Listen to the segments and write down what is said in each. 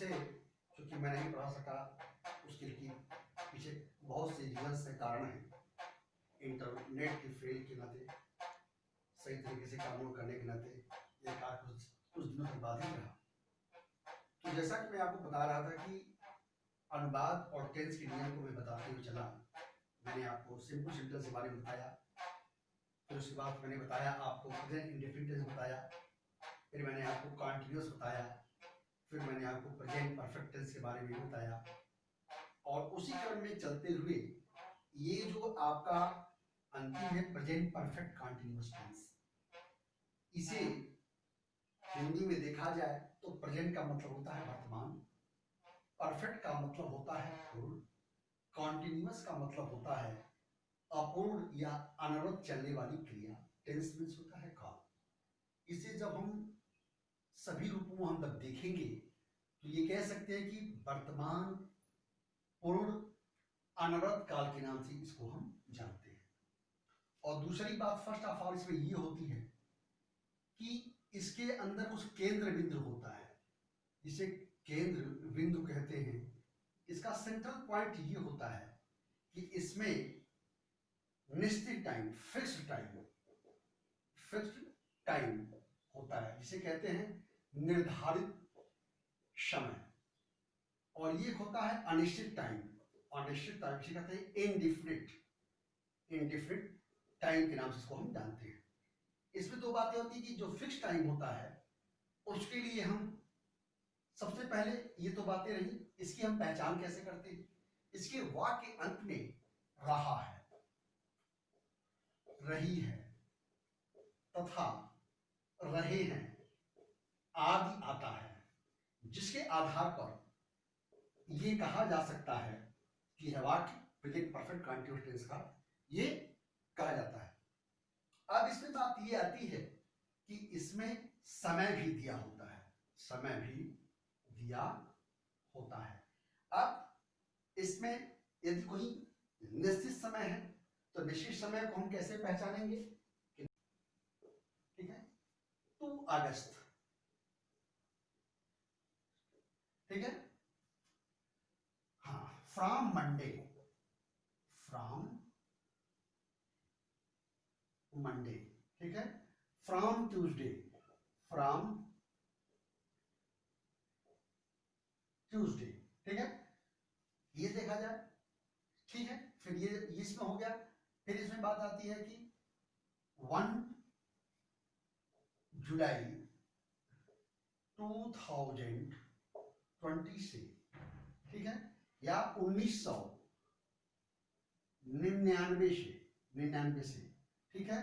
से क्योंकि मैं नहीं पढ़ा सका, उसके लिए पीछे बहुत से रीजंस से कारण हैं। इंटरनेट की फेल के नाते, सही तरीके से काम करने के नाते ये कार्य कुछ दिनों तक बाधित रहा। तो जैसा कि मैं आपको बता रहा था कि अनुवाद और टेंस के नियम को मैं बताते हुए चला। मैंने आपको सिंपल सेंटेंस के बारे में बताया, फिर उसके बाद मैंने बताया आपको प्रेजेंट इंडेफिनिट टेंस बताया, फिर मैंने आपको कॉन्टिन्यूअस बताया, फिर मैंने आपको प्रेजेंट परफेक्ट टेंस के बारे में बताया। और उसी क्रम में चलते हुए ये जो आपका अंतिम है प्रेजेंट परफेक्ट कॉन्टिन्यूअस टेंस, इसे हिंदी में देखा जाए तो प्रेजेंट का मतलब होता है वर्तमान, परफेक्ट का मतलब होता है पूर्ण, कॉन्टिन्यूअस का मतलब होता है अपूर्ण या अनवरत चलने वाली क्रिया। टेंस मीन्स होता है काल। इसे जब हम सभी रूपों में हम जब देखेंगे तो ये कह सकते हैं कि वर्तमान पूर्ण अनवरत काल के नाम से इसको हम जानते हैं। और दूसरी बात फर्स्ट ऑफ ऑल इसमें ये होती है कि इसके अंदर कुछ केंद्र बिंदु होता है, जिसे केंद्र बिंदु कहते हैं। इसका सेंट्रल पॉइंट ये होता है कि इसमें निश्चित टाइम, फिक्स्ड टाइम होता है, जिसे कहते हैं निर्धारित समय। और ये होता है अनिश्चित टाइम, अनिश्चित टाइम जिसे कहते हैं इनडिफिनिट टाइम के नाम से इसको हम जानते हैं। इसमें दो बातें होती है कि जो फिक्स टाइम होता है उसके लिए हम सबसे पहले, ये तो बातें रही, इसकी हम पहचान कैसे करते हैं। इसके वाक्य के अंत में रहा है, रही है तथा रहे हैं आदि आता है, जिसके आधार पर ये कहा जा सकता है कि यह वाक्य प्रेजेंट परफेक्ट कॉन्टिन्यूअस टेंस का ये कहा जाता है। अब इसमें बात ये आती है कि इसमें समय भी दिया होता है, समय भी दिया होता है। अब इसमें यदि कोई निश्चित समय है तो निश्चित समय को हम कैसे पहचानेंगे? ठीक है, 2 अगस्त, ठीक है, हाँ, फ्रॉम मंडे, ठीक है, फ्रॉम ट्यूसडे, ठीक है, ये देखा जाए, ठीक है। फिर ये इसमें हो गया। फिर इसमें बात आती है कि 1 जुलाई 2020 से, ठीक है, या 1999 से, ठीक है,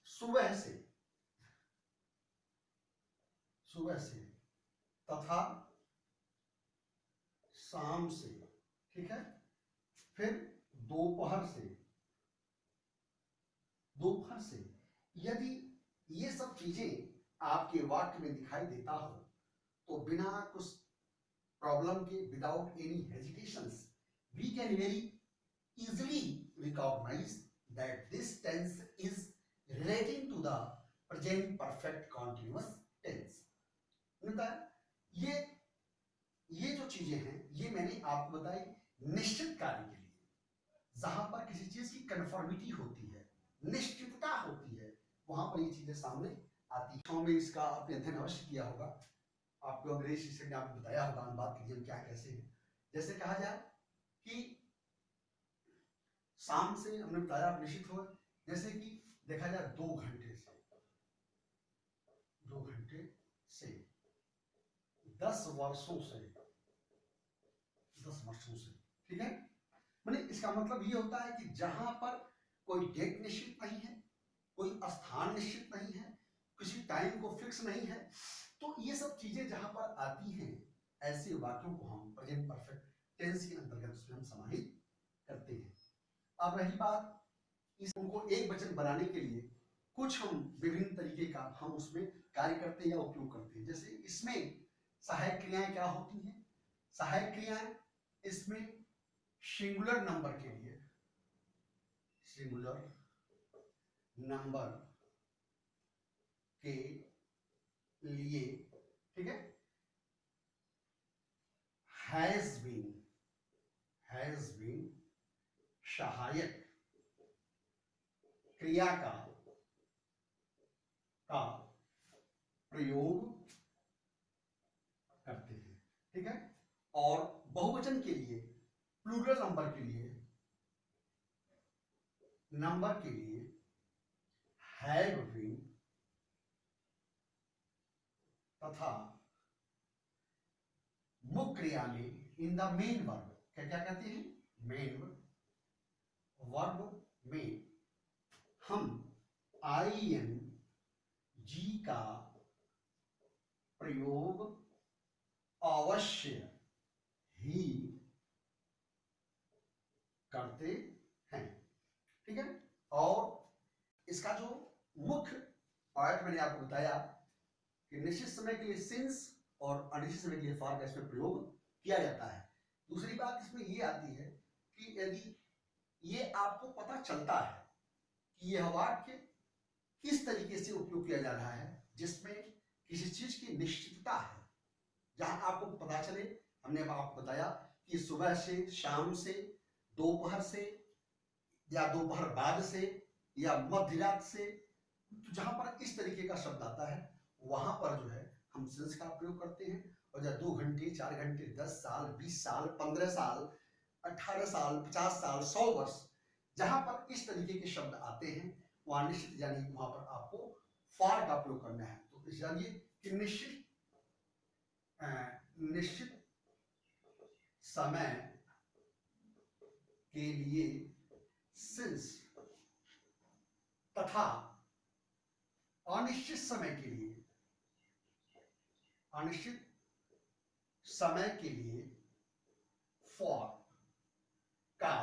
सुबह से तथा शाम से, ठीक है, फिर दोपहर से। यदि ये सब चीजें आपके वाक्य में दिखाई देता हो तो बिना कुछ प्रॉब्लम के, without any hesitations, we can very easily recognize that this tense is relating to the present perfect continuous tense। ये जो चीजें हैं ये मैंने आपको बताई निश्चित कार्य के लिए, जहां पर किसी चीज की कन्फर्मिटी होती है, निश्चितता होती है, वहां पर ये चीजें सामने आती है। हमने इसका आपने अध्ययन अवश्य किया होगा, आपको अंग्रेजी शिक्षक ने आपको बताया होगा अनुवाद के नियम क्या कैसे है। जैसे कहा जाए कि शाम से, हमने बताया आप निश्चित हो, जैसे कि देखा जाए 2 घंटे से 10 वर्षों से, ठीक है। मैंने इसका मतलब ये होता है कि जहां पर कोई डेट निश्चित नहीं है, कोई स्थान निश्चित नहीं है, किसी टाइम को फिक्स नहीं है, तो ये सब चीजें जहां पर आती हैं, ऐसे वाक्यों को हम प्रेजेंट परफेक्ट टेंस के अंतर्गत उसमें हम समाहित करते हैं। अब रही बात उनको एक वचन बनाने के लिए कुछ हम विभिन्न तरीके का हम उसमें कार्य करते हैं या उपयोग करते हैं। जैसे इसमें सहायक क्रियाएं क्या होती हैं? सहायक क्रियाएं इसमें सिंगुलर नंबर के लिए, ठीक है, हैज बीन सहायक क्रिया का प्रयोग करते हैं, ठीक है। और बहुवचन के लिए, प्लूरल नंबर के लिए हैव बीन तथा मुख्य क्रिया में इन द मेन वर्ब, क्या क्या कहते हैं, मेन वर्ब में हम ING का प्रयोग अवश्य ही करते हैं, ठीक है। और इसका जो मुख्य पॉइंट मैंने आपको बताया कि निश्चित समय के लिए सिंस और अनिश्चित समय के लिए फॉर का इसमें प्रयोग किया जाता है। दूसरी बात इसमें ये आती है कि यदि ये आपको पता चलता है कि यह वाक्य किस तरीके से उपयोग किया जा रहा है जिसमें किसी चीज की निश्चितता है, जहां आपको पता चले, हमने आपको बताया कि सुबह से, शाम से, दोपहर से, या दोपहर बाद से, या मध्य रात से, तो जहां पर इस तरीके का शब्द आता है वहां पर जो है हम सिंस का प्रयोग करते हैं। और जब 2 घंटे, 4 घंटे, 10 साल, 20 साल, 15 साल, 18 साल, 50 साल, 100 वर्ष, जहां पर इस तरीके के शब्द आते हैं वहां निश्चित, यानी वहां पर आपको फॉर का प्रयोग करना है। तो जानिए कि निश्चित समय के लिए सिंस तथा अनिश्चित समय के लिए फॉर का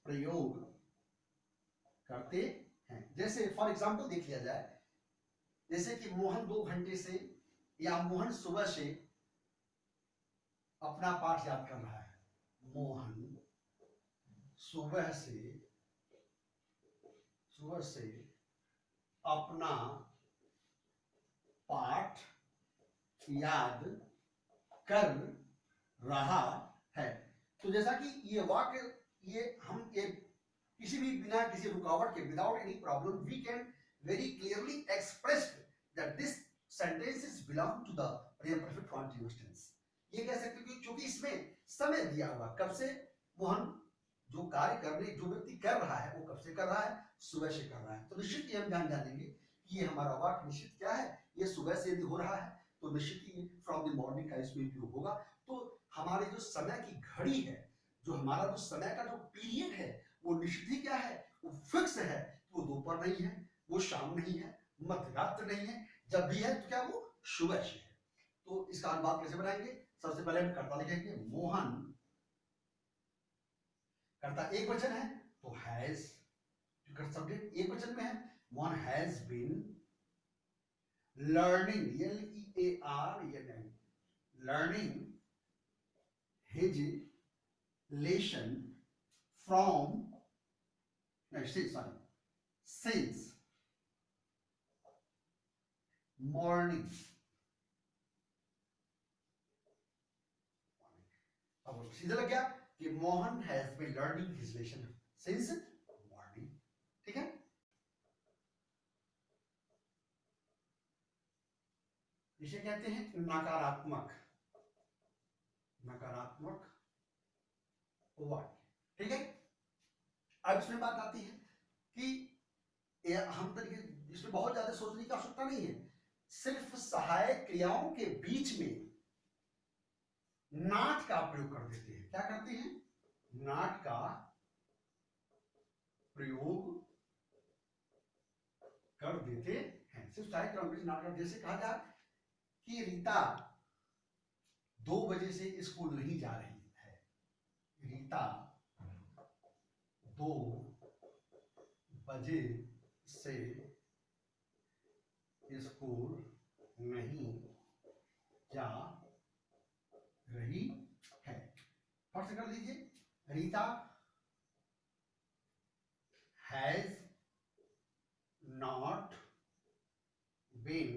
प्रयोग करते हैं। जैसे फॉर एग्जाम्पल देख लिया जाए, जैसे कि मोहन 2 घंटे से या मोहन सुबह से अपना पाठ याद कर रहा है। मोहन सुबह से अपना पाठ याद कर रहा है। तो जैसा कि ये वाक्य, ये हम किसी भी बिना किसी रुकावट के, without any problem, we can very clearly express that this sentence is belong to the present perfect continuous tense. ये कह सकते हैं क्योंकि इसमें समय दिया हुआ, कब से, मोहन जो कार्य करने, जो व्यक्ति कर रहा है वो कब से कर रहा है, सुबह से कर रहा है। तो निश्चित ही हम जान जानेंगे कि ये हमारा वाक्य निश्चित क्या है, ये सुबह से यदि हो रहा है तो निश्चित ही फ्रॉम द मॉर्निंग का इसमें उपयोग होगा। तो हमारे जो समय की घड़ी है, जो हमारा जो समय का जो पीरियड है, वो निश्चित ही क्या है, वो फिक्स है। वो दोपहर नहीं है, वो शाम नहीं है, मध्य रात्रि नहीं है, जब भी है तो क्या वो सुबह से है। तो इसका अनुवाद कैसे बनाएंगे, सबसे पहले हम कर्ता लिखेंगे। मोहन, कर्ता एक वचन है तो हैज, सब्जेक्ट एक वचन में है, Mohan has been learning, learning his lesson since morning. अब सीधा लग गया कि Mohan has been learning his lesson since morning, ठीक है। इसे कहते हैं नकारात्मक वाक्य, ठीक है। अब इसमें बात आती है कि हम तरीके, इसमें बहुत ज्यादा सोचने की आवश्यकता नहीं है, सिर्फ सहायक क्रियाओं के बीच में नॉट का प्रयोग कर देते हैं। क्या करते हैं, नॉट का प्रयोग कर देते हैं, सिर्फ सहायक क्रियाओं के बीच नॉट का। जैसे कहा जाए कि रीता 2 बजे से स्कूल नहीं जा रही है, रीता 2 बजे से स्कूल नहीं जा रही है। फट से कर लीजिए, Rita has not been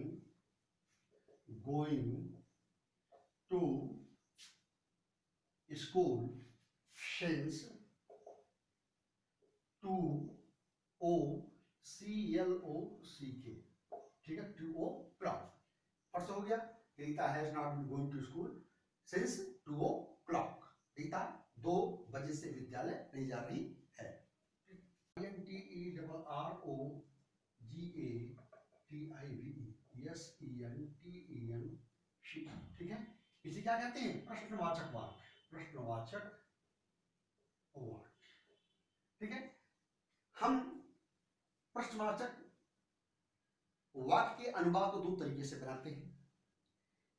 going to school since 2 o'clock, ठीक है, 2 o'clock फर्स्ट हो गया। Rita has not been going to school since 2 o'clock, Rita 2 बजे से विद्यालय नहीं जा रही है। INTERROGATIVE ठीक है, इसे क्या कहते हैं? प्रश्नवाचक वाक्य, प्रश्नवाचक वाक्य, ठीक है। हम प्रश्नवाचक वाक्य के अनुवाद को 2 तरीके से बनाते हैं।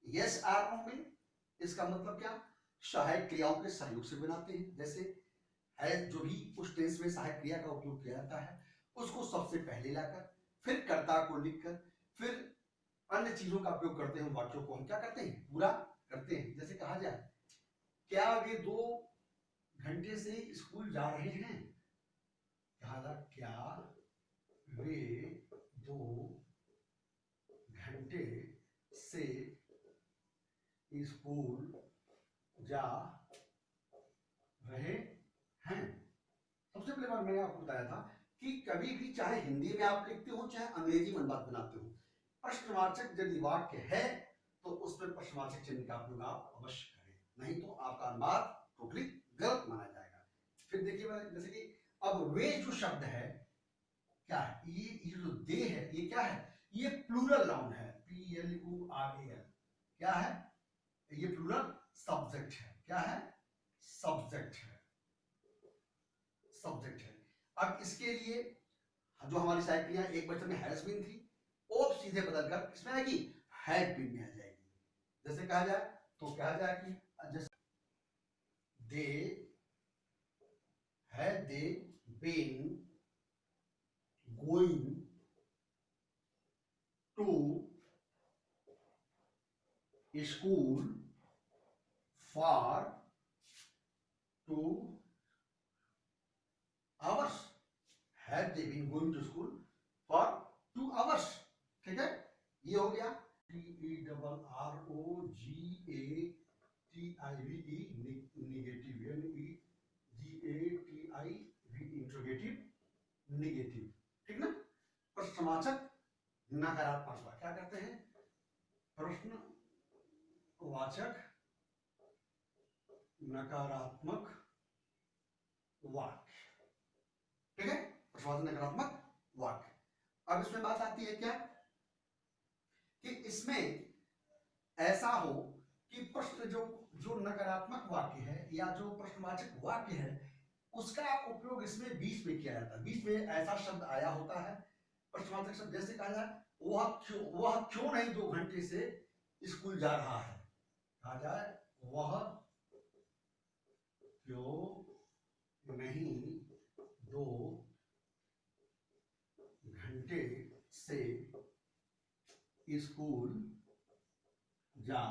यस आर में इसका मतलब क्या? सहायक क्रियाओं के सहयोग से बनाते हैं। जैसे है जो भी उस टेंस में सहायक क्रिया का उपयोग किया जाता है उसको सबसे पहले लाकर फिर कर्ता को लिखकर फिर अन्य चीजों का उपयोग करते हैं, वाक्यों को हम क्या करते हैं? पूरा करते हैं। जैसे कहा जाए क्या वे 2 घंटे से स्कूल जा रहे हैं? कहा जाए क्या वे 2 घंटे से स्कूल जा रहे हैं। सबसे पहले बार मैंने आपको बताया था कि कभी भी चाहे हिंदी में आप लिखते हो चाहे अंग्रेजी में अनुवाद बनाते हो, प्रश्नवाचक यदि वाक्य है तो उसमें प्रश्नवाचक चिन्ह का उपयोग आप अवश्य करें, नहीं तो आपका अनुवाद टोटली गलत माना जाएगा। फिर देखिए जैसे कि अब वे जो शब्द है क्या है? ये जो दे है ये क्या है? ये प्लूरल नाउन है, PLURAL। क्या है? ये प्लूरल सब्जेक्ट है। क्या है? सब्जेक्ट है, सब्जेक्ट है। अब इसके लिए जो हमारी सहायक क्रिया एक वचन में हैज बीन थी वो सीधे बदलकर किसमें आएगी? हैड बीन में आ जाएगी। जैसे कहा जाए तो कहा जाए कि जैसे they had they been going to school for 2 hours, had they been going to school for 2 hours, ठीक है। ये हो गया TERROGATIVE negative, NEGATIVE interrogative negative, ठीक ना। प्रश्नवाचक नकारात्मक वाक्य क्या कहते हैं? प्रश्नवाचक नकारात्मक वाक्य, ठीक है, प्रश्नवाचक नकारात्मक वाक्य। अब इसमें बात आती है क्या कि इसमें ऐसा हो कि प्रश्न जो नकारात्मक वाक्य है या जो प्रश्नवाचक वाक्य है उसका उपयोग इसमें बीच में किया जाता है। बीच में ऐसा शब्द आया होता है प्रश्नवाचक शब्द, जैसे कहा जाए वह क्यों नहीं 2 घंटे से स्कूल जा रहा है। कहा जाए वह क्यों नहीं 2 घंटे से स्कूल जा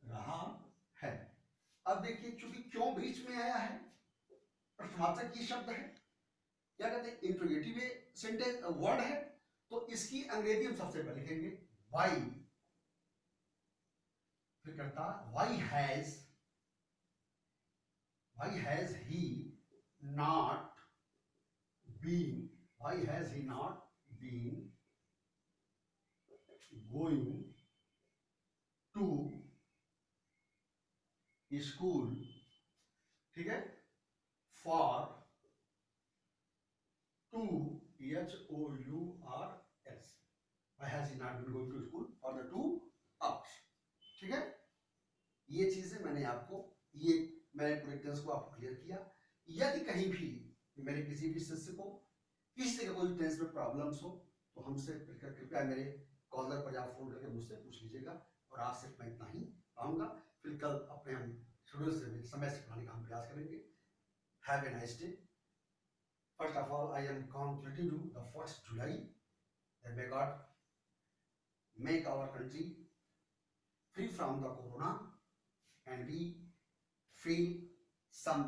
रहा है। अब देखिए चूंकि क्यों बीच में आया है, प्रश्नवाचक ये शब्द है, क्या कहते हैं? इंट्रोगेटिव सेंटेंस वर्ड है, तो इसकी अंग्रेजी हम सबसे पहले लिखेंगे वाई। फिर करता why has he not been, why has he not been going to school, ठीक है, for 2 HOURS, why has he not been going to school for the 2 hours, ठीक है। ये चीजें मैंने पूरे टेंस को आपको क्लियर किया। यदि कहीं भी मेरे किसी भी शिष्य को किसी तरह कोई टेंस में प्रॉब्लम्स हो तो हमसे कृपया मेरे कॉलर पर आप फोन करके मुझसे पूछ लीजिएगा, और आज सिर्फ मैं इतना ही आऊँगा। फिर कल अपने हम शेड्यूल से समय से पढ़ाने का हम प्रयास करेंगे। Have a nice day. First of all I am congratulating you the 1st July, that may God make our country free from the corona and we feel some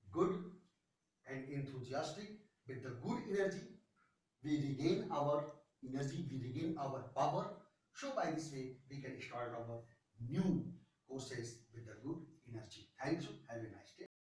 good and enthusiastic. With the good energy we regain our energy, we regain our power, so by this way we can start our new courses with the good energy. Thanks